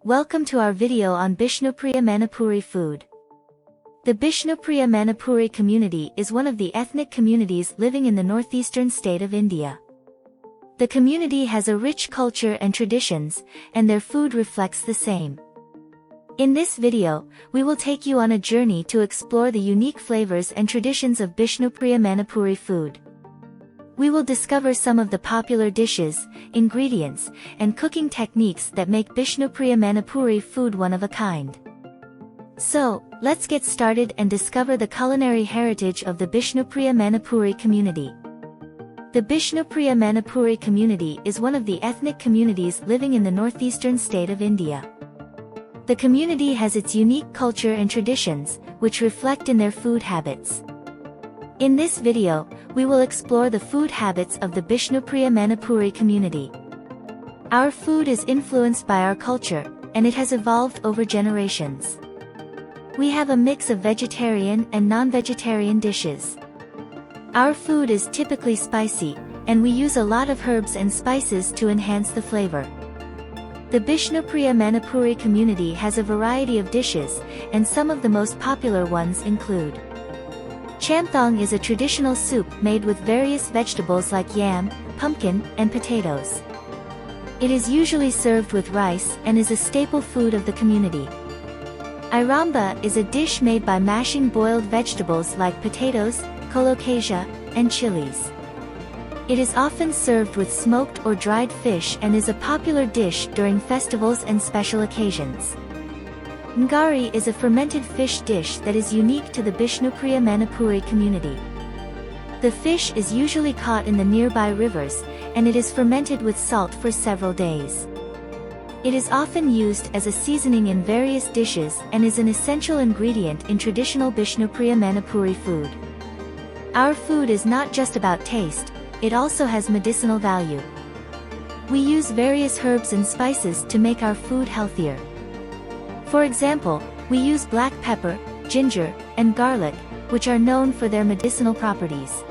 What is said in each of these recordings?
Welcome to our video on Bishnupriya Manipuri food. The Bishnupriya Manipuri community is one of the ethnic communities living in the northeastern state of India. The community has a rich culture and traditions, and their food reflects the same. In this video, we will take you on a journey to explore the unique flavors and traditions of Bishnupriya Manipuri food. We will discover some of the popular dishes, ingredients, and cooking techniques that make Bishnupriya Manipuri food one of a kind. So, let's get started and discover the culinary heritage of the Bishnupriya Manipuri community. The Bishnupriya Manipuri community is one of the ethnic communities living in the northeastern state of India. The community has its unique culture and traditions, which reflect in their food habits. In this video, we will explore the food habits of the Bishnupriya Manipuri community. Our food is influenced by our culture, and it has evolved over generations. We have a mix of vegetarian and non-vegetarian dishes. Our food is typically spicy, and we use a lot of herbs and spices to enhance the flavor. The Bishnupriya Manipuri community has a variety of dishes, and some of the most popular ones include: Chamthong is a traditional soup made with various vegetables like yam, pumpkin, and potatoes. It is usually served with rice and is a staple food of the community. Iramba is a dish made by mashing boiled vegetables like potatoes, colocasia, and chilies. It is often served with smoked or dried fish and is a popular dish during festivals and special occasions. Ngari is a fermented fish dish that is unique to the Bishnupriya Manipuri community. The fish is usually caught in the nearby rivers, and it is fermented with salt for several days. It is often used as a seasoning in various dishes and is an essential ingredient in traditional Bishnupriya Manipuri food. Our food is not just about taste, it also has medicinal value. We use various herbs and spices to make our food healthier. For example, we use black pepper, ginger, and garlic, which are known for their medicinal properties.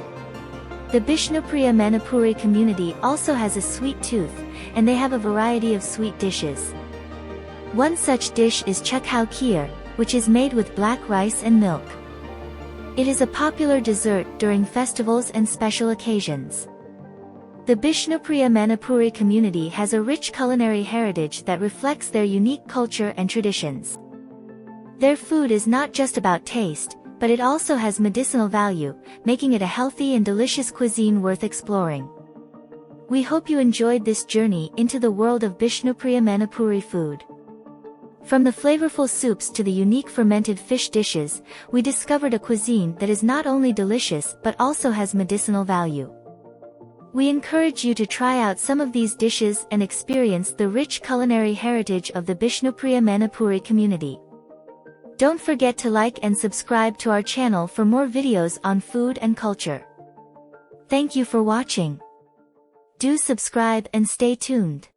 The Bishnupriya Manipuri community also has a sweet tooth, and they have a variety of sweet dishes. One such dish is chakhao kheer, which is made with black rice and milk. It is a popular dessert during festivals and special occasions. The Bishnupriya Manipuri community has a rich culinary heritage that reflects their unique culture and traditions. Their food is not just about taste, but it also has medicinal value, making it a healthy and delicious cuisine worth exploring. We hope you enjoyed this journey into the world of Bishnupriya Manipuri food. From the flavorful soups to the unique fermented fish dishes, we discovered a cuisine that is not only delicious but also has medicinal value. We encourage you to try out some of these dishes and experience the rich culinary heritage of the Bishnupriya Manipuri community. Don't forget to like and subscribe to our channel for more videos on food and culture. Thank you for watching. Do subscribe and stay tuned.